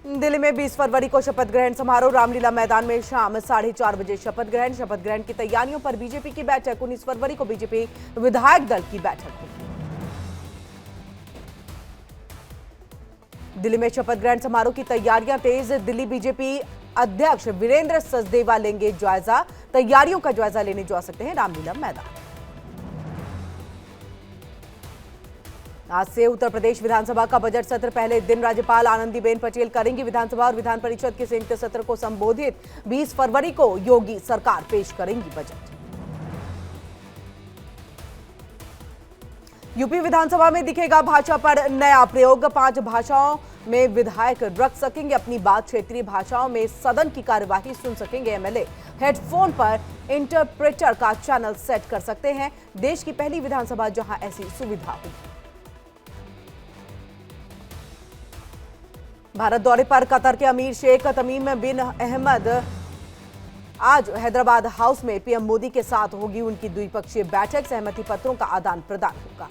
दिल्ली में 20 फरवरी को शपथ ग्रहण समारोह। रामलीला मैदान में शाम 4:30 बजे शपथ ग्रहण की तैयारियों पर बीजेपी की बैठक। 19 फरवरी को बीजेपी विधायक दल की बैठक होगी। दिल्ली में शपथ ग्रहण समारोह की तैयारियां तेज। दिल्ली बीजेपी अध्यक्ष वीरेंद्र सचदेवा लेंगे जायजा। तैयारियों का जायजा लेने जा सकते हैं रामलीला मैदान। आज से उत्तर प्रदेश विधानसभा का बजट सत्र। पहले दिन राज्यपाल आनंदीबेन पटेल करेंगी विधानसभा और विधान परिषद के संयुक्त सत्र को संबोधित। 20 फरवरी को योगी सरकार पेश करेंगी बजट। यूपी विधानसभा में दिखेगा भाषा पर नया प्रयोग। 5 भाषाओं में विधायक रख सकेंगे अपनी बात। क्षेत्रीय भाषाओं में सदन की कार्यवाही सुन सकेंगे एमएलए। हेडफोन पर इंटरप्रेटर का चैनल सेट कर सकते हैं। देश की पहली विधानसभा जहां ऐसी सुविधा होगी। भारत दौरे पर कतर के अमीर शेख तमीम बिन अहमद आज हैदराबाद हाउस में पीएम मोदी के साथ होगी उनकी द्विपक्षीय बैठक। सहमति पत्रों का आदान प्रदान होगा।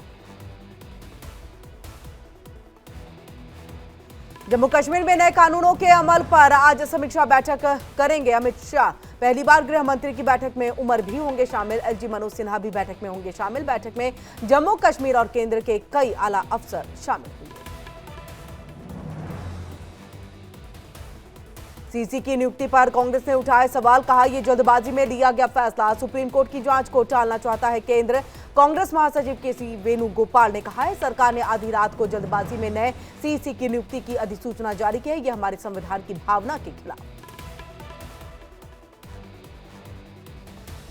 जम्मू कश्मीर में नए कानूनों के अमल पर आज समीक्षा बैठक करेंगे अमित शाह। पहली बार गृह मंत्री की बैठक में उमर भी होंगे शामिल। एलजी मनोज सिन्हा भी बैठक में होंगे शामिल। बैठक में जम्मू कश्मीर और केंद्र के कई आला अफसर शामिल होंगे। सीसी की नियुक्ति पर कांग्रेस ने उठाए सवाल। कहा यह जल्दबाजी में लिया गया फैसला। सुप्रीम कोर्ट की जांच को टालना चाहता है केंद्र। कांग्रेस महासचिव केसी वेणुगोपाल ने कहा है सरकार ने आधी रात को जल्दबाजी में नए सीसी की नियुक्ति की अधिसूचना जारी की है। यह हमारे संविधान की भावना के खिलाफ।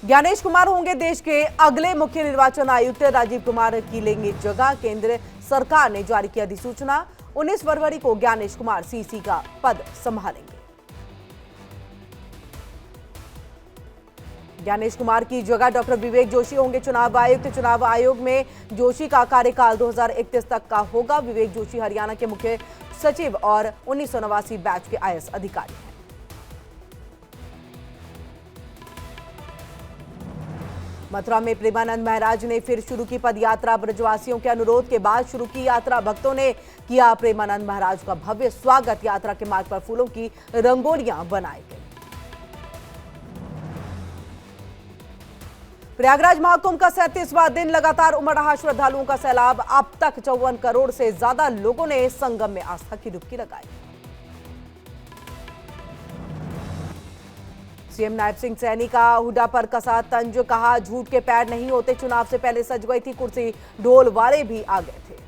ज्ञानेश कुमार होंगे देश के अगले मुख्य निर्वाचन आयुक्त। राजीव कुमार की लेंगे जगह। केंद्र सरकार ने जारी की अधिसूचना। 19 फरवरी को ज्ञानेश कुमार सीसी का पद संभालेंगे। ज्ञानेश कुमार की जगह डॉक्टर विवेक जोशी होंगे चुनाव आयुक्त। चुनाव आयोग में जोशी का कार्यकाल 2031 तक का होगा। विवेक जोशी हरियाणा के मुख्य सचिव और 1989 बैच के आईएएस अधिकारी हैं। मथुरा में प्रेमानंद महाराज ने फिर शुरू की पदयात्रा। ब्रजवासियों के अनुरोध के बाद शुरू की यात्रा। भक्तों ने किया प्रेमानंद महाराज का भव्य स्वागत। यात्रा के मार्ग पर फूलों की रंगोलियां बनाई गई। प्रयागराज महाकुंभ का 37वां दिन लगातार उमड़ रहा श्रद्धालुओं का सैलाब। अब तक 54 करोड़ से ज्यादा लोगों ने संगम में आस्था की डुबकी लगाई। सीएम नायब सिंह सैनी का हुड्डा पर कसा तंज। कहा झूठ के पैर नहीं होते। चुनाव से पहले सज गई थी कुर्सी। ढोल वाले भी आ गए थे।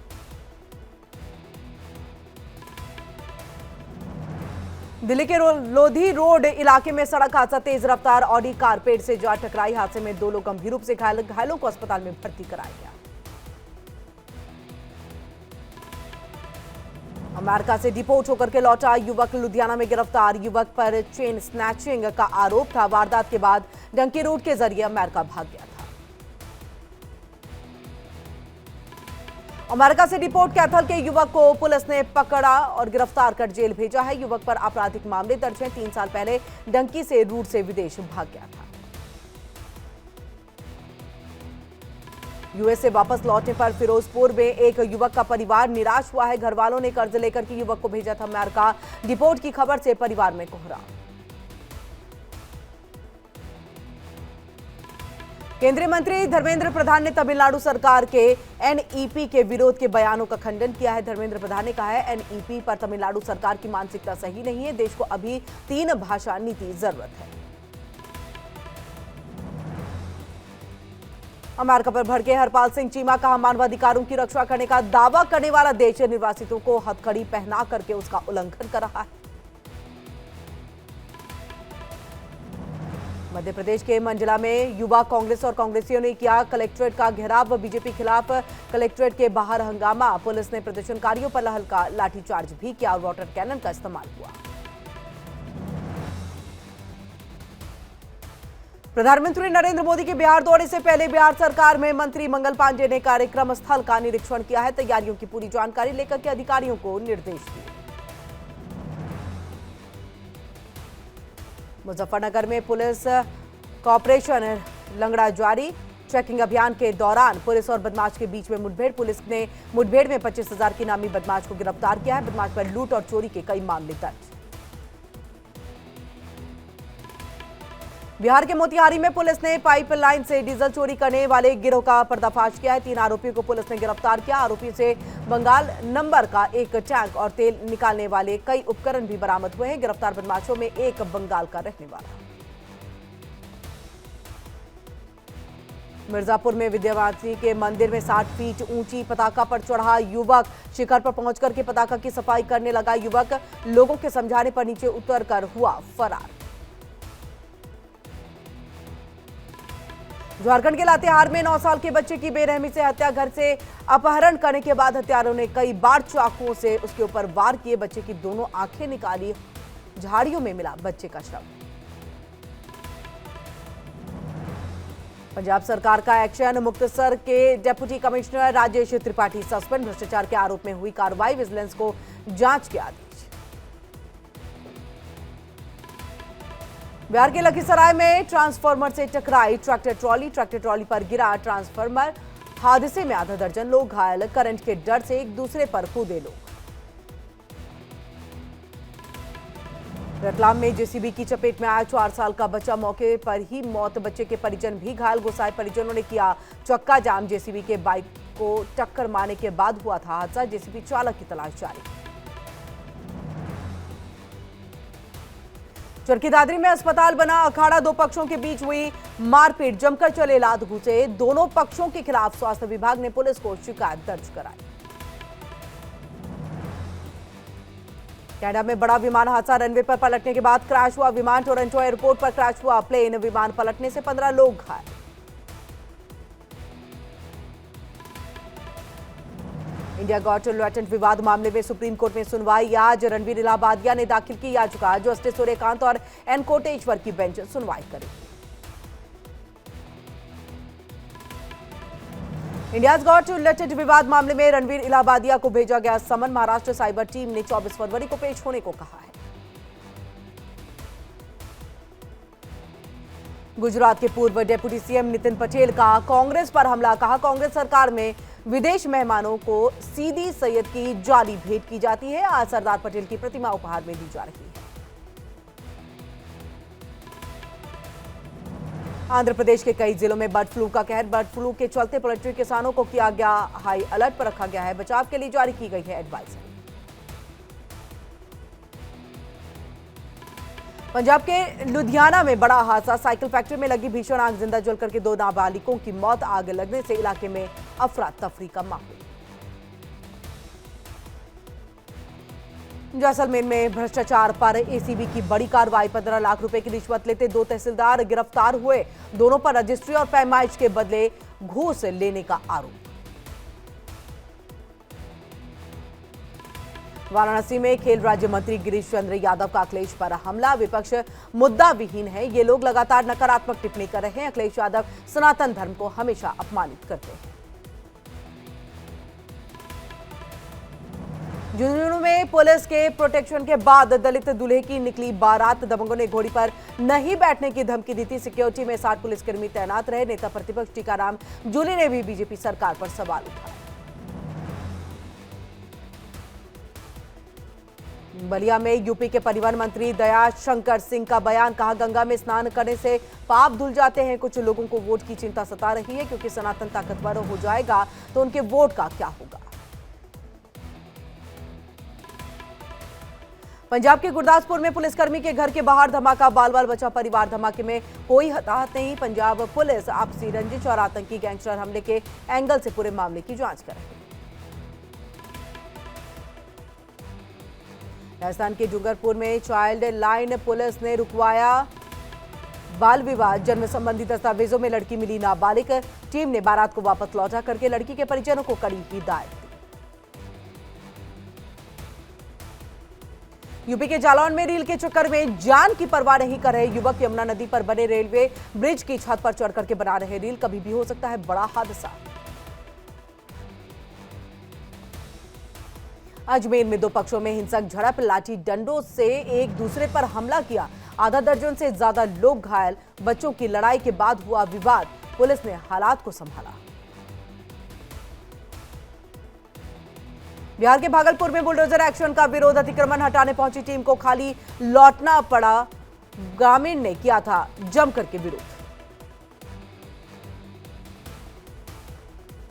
दिल्ली के लोधी रोड इलाके में सड़क हादसा। तेज रफ्तार ऑडी कार पेड़ से जा टकराई। हादसे में 2 लोग गंभीर रूप से घायल। घायलों को अस्पताल में भर्ती कराया गया। अमेरिका से डिपोर्ट होकर के लौटा युवक लुधियाना में गिरफ्तार। युवक पर चेन स्नैचिंग का आरोप था। वारदात के बाद डंकी रूट के जरिए अमेरिका भाग गया था। अमेरिका से डिपोर्ट कैथल के युवक को पुलिस ने पकड़ा और गिरफ्तार कर जेल भेजा है। युवक पर आपराधिक मामले दर्ज हैं। 3 साल पहले डंकी से रूट से विदेश भाग गया था। यूएस से वापस लौटने पर फिरोजपुर में एक युवक का परिवार निराश हुआ है। घर वालों ने कर्ज लेकर के युवक को भेजा था अमेरिका। डिपोर्ट की खबर से परिवार में कोहराम। केंद्रीय मंत्री धर्मेंद्र प्रधान ने तमिलनाडु सरकार के एनईपी के विरोध के बयानों का खंडन किया है। धर्मेंद्र प्रधान ने कहा है एनईपी पर तमिलनाडु सरकार की मानसिकता सही नहीं है। देश को अभी 3 भाषा नीति जरूरत है। अमेरिका पर भड़के हरपाल सिंह चीमा। कहा मानवाधिकारों की रक्षा करने का दावा करने वाला देश निर्वासितों को हथकड़ी पहना करके उसका उल्लंघन कर रहा है। मध्य प्रदेश के मंडला में युवा कांग्रेस और कांग्रेसियों ने किया कलेक्ट्रेट का घेराव। बीजेपी खिलाफ कलेक्ट्रेट के बाहर हंगामा। पुलिस ने प्रदर्शनकारियों पर हल्का लाठीचार्ज भी किया और वाटर कैनन का इस्तेमाल हुआ। प्रधानमंत्री नरेंद्र मोदी के बिहार दौरे से पहले बिहार सरकार में मंत्री मंगल पांडे ने कार्यक्रम स्थल का निरीक्षण किया है। तैयारियों की पूरी जानकारी लेकर के अधिकारियों को निर्देश दिए। मुजफ्फरनगर में पुलिस का ऑपरेशन लंगड़ा जारी। चेकिंग अभियान के दौरान पुलिस और बदमाश के बीच में मुठभेड़। पुलिस ने मुठभेड़ में 25,000 के नामी बदमाश को गिरफ्तार किया है। बदमाश पर लूट और चोरी के कई मामले दर्ज। बिहार के मोतिहारी में पुलिस ने पाइपलाइन से डीजल चोरी करने वाले गिरोह का पर्दाफाश किया है। 3 आरोपियों को पुलिस ने गिरफ्तार किया। आरोपी से बंगाल नंबर का एक टैंक और तेल निकालने वाले कई उपकरण भी बरामद हुए हैं। गिरफ्तार बदमाशों में एक बंगाल का रहने वाला। मिर्जापुर में विंध्यवासिनी के मंदिर में 60 फीट ऊंची पताका पर चढ़ा युवक। शिखर पर पहुंचकर के पताका की सफाई करने लगा युवक। लोगों के समझाने पर नीचे उतरकर हुआ फरार। झारखंड के लातेहार में 9 साल के बच्चे की बेरहमी से हत्या। घर से अपहरण करने के बाद हत्यारों ने कई बार चाकुओं से उसके ऊपर वार किए। बच्चे की दोनों आंखें निकाली। झाड़ियों में मिला बच्चे का शव। पंजाब सरकार का एक्शन। मुक्तसर के deputy commissioner Rajesh Tripathi suspend. भ्रष्टाचार के आरोप में हुई कार्रवाई। विजिलेंस को जांच के आदेश। बिहार के लखीसराय में ट्रांसफार्मर से टकराई ट्रैक्टर ट्रॉली पर गिरा ट्रांसफार्मर। हादसे में आधा दर्जन लोग घायल। करंट के डर से एक दूसरे पर कूदे लोग। रतलाम में जेसीबी की चपेट में आया 4 साल का बच्चा। मौके पर ही मौत। बच्चे के परिजन भी घायल। गुस्साए परिजनों ने किया चक्का जाम। जेसीबी के बाइक को टक्कर मारने के बाद हुआ था हादसा। जेसीबी चालक की तलाश जारी। चरखी दादरी में अस्पताल बना अखाड़ा। 2 पक्षों के बीच हुई मारपीट। जमकर चले लात घुसे। दोनों पक्षों के खिलाफ स्वास्थ्य विभाग ने पुलिस को शिकायत दर्ज कराई। कनाडा में बड़ा विमान हादसा। रनवे पर पलटने के बाद क्रैश हुआ विमान। टोरंटो एयरपोर्ट पर क्रैश हुआ प्लेन। विमान पलटने से 15 लोग घायल। इंडिया गॉट लैटेंट विवाद मामले में सुप्रीम कोर्ट में सुनवाई आज। रणवीर इलाहाबादिया ने दाखिल की याचिका। जस्टिस सूर्यकांत और एन कोटेश्वर की बेंच सुनवाई करेगी। इंडिया गॉट लैटेंट विवाद मामले में रणवीर इलाहाबादिया को भेजा गया समन। महाराष्ट्र साइबर टीम ने 24 फरवरी को पेश होने को कहा है। गुजरात के पूर्व डिप्टी सीएम नितिन पटेल का कांग्रेस पर हमला। कहा कांग्रेस सरकार में विदेश मेहमानों को सीदी सैयद की जाली भेंट की जाती है। आज सरदार पटेल की प्रतिमा उपहार में दी जा रही है। आंध्र प्रदेश के कई जिलों में बर्ड फ्लू का कहर। बर्ड फ्लू के चलते पोल्ट्री किसानों को किया गया हाई अलर्ट पर रखा गया है। बचाव के लिए जारी की गई है एडवाइजरी। पंजाब के लुधियाना में बड़ा हादसा। साइकिल फैक्ट्री में लगी भीषण आग। जिंदा जलकर के 2 नाबालिगों की मौत। आग लगने से इलाके में अफरा तफरी का माहौल। जैसलमेर में भ्रष्टाचार पर एसीबी की बड़ी कार्रवाई। 15 लाख रुपए की रिश्वत लेते 2 तहसीलदार गिरफ्तार हुए। दोनों पर रजिस्ट्री और पैमाइश के बदले घूस लेने का आरोप। वाराणसी में खेल राज्य मंत्री गिरीश चंद्र यादव का अखिलेश पर हमला। विपक्ष मुद्दा विहीन है। ये लोग लगातार नकारात्मक टिप्पणी कर रहे हैं। अखिलेश यादव सनातन धर्म को हमेशा अपमानित करते हैं। झुंझुनू में पुलिस के प्रोटेक्शन के बाद दलित दूल्हे की निकली बारात। दबंगों ने घोड़ी पर नहीं बैठने की धमकी दी थी। सिक्योरिटी में 60 पुलिसकर्मी तैनात रहे। नेता प्रतिपक्ष टीकाराम जूली ने भी बीजेपी सरकार पर सवाल उठाए। बलिया में यूपी के परिवहन मंत्री दया शंकर सिंह का बयान। कहा गंगा में स्नान करने से पाप धुल जाते हैं। कुछ लोगों को वोट की चिंता सता रही है क्योंकि सनातन ताकतवर हो जाएगा तो उनके वोट का क्या होगा। पंजाब के गुरदासपुर में पुलिसकर्मी के घर के बाहर धमाका। बाल बाल बचा परिवार। धमाके में कोई हताहत नहीं। पंजाब पुलिस आपसी रंजिश और आतंकी गैंगस्टर हमले के एंगल से पूरे मामले की जांच कर रही है। राजस्थान के डूंगरपुर में चाइल्ड लाइन पुलिस ने रुकवाया बाल विवाह। जन्म संबंधी दस्तावेजों में लड़की मिली नाबालिग। टीम ने बारात को वापस लौटा करके लड़की के परिजनों को कड़ी हिदायत दी। यूपी के जालौन में रील के चक्कर में जान की परवाह नहीं कर रहे युवक। यमुना नदी पर बने रेलवे ब्रिज की छत पर चढ़ करके बना रहे रील। कभी भी हो सकता है बड़ा हादसा। अजमेर में 2 पक्षों में हिंसक झड़प। लाठी डंडों से एक दूसरे पर हमला किया। आधा दर्जन से ज्यादा लोग घायल। बच्चों की लड़ाई के बाद हुआ विवाद। पुलिस ने हालात को संभाला। बिहार के भागलपुर में बुलडोजर एक्शन का विरोध, अतिक्रमण हटाने पहुंची टीम को खाली लौटना पड़ा। ग्रामीण ने किया था जमकर के विरोध।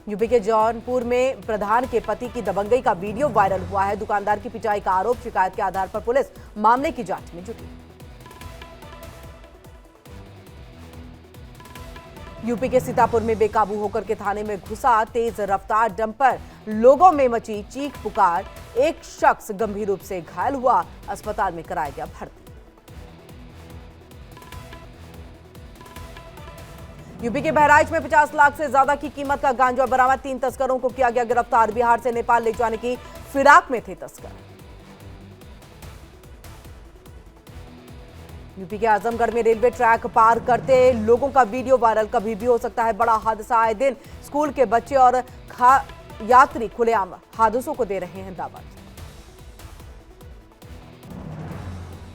यूपी के जौनपुर में प्रधान के पति की दबंगई का वीडियो वायरल हुआ है। दुकानदार की पिटाई का आरोप, शिकायत के आधार पर पुलिस मामले की जांच में जुटी। यूपी के सीतापुर में बेकाबू होकर के थाने में घुसा तेज रफ्तार डंपर, लोगों में मची चीख पुकार। एक शख्स गंभीर रूप से घायल हुआ, अस्पताल में कराया गया भर्ती। यूपी के बहराइच में 50 लाख से ज्यादा की कीमत का गांजा बरामद, 3 तस्करों को किया गया गिरफ्तार। बिहार से नेपाल ले जाने की फिराक में थे तस्कर। यूपी के आजमगढ़ में रेलवे ट्रैक पार करते लोगों का वीडियो वायरल, कभी भी हो सकता है बड़ा हादसा। आए दिन स्कूल के बच्चे और यात्री खुलेआम हादसों को दे रहे हैं दावत।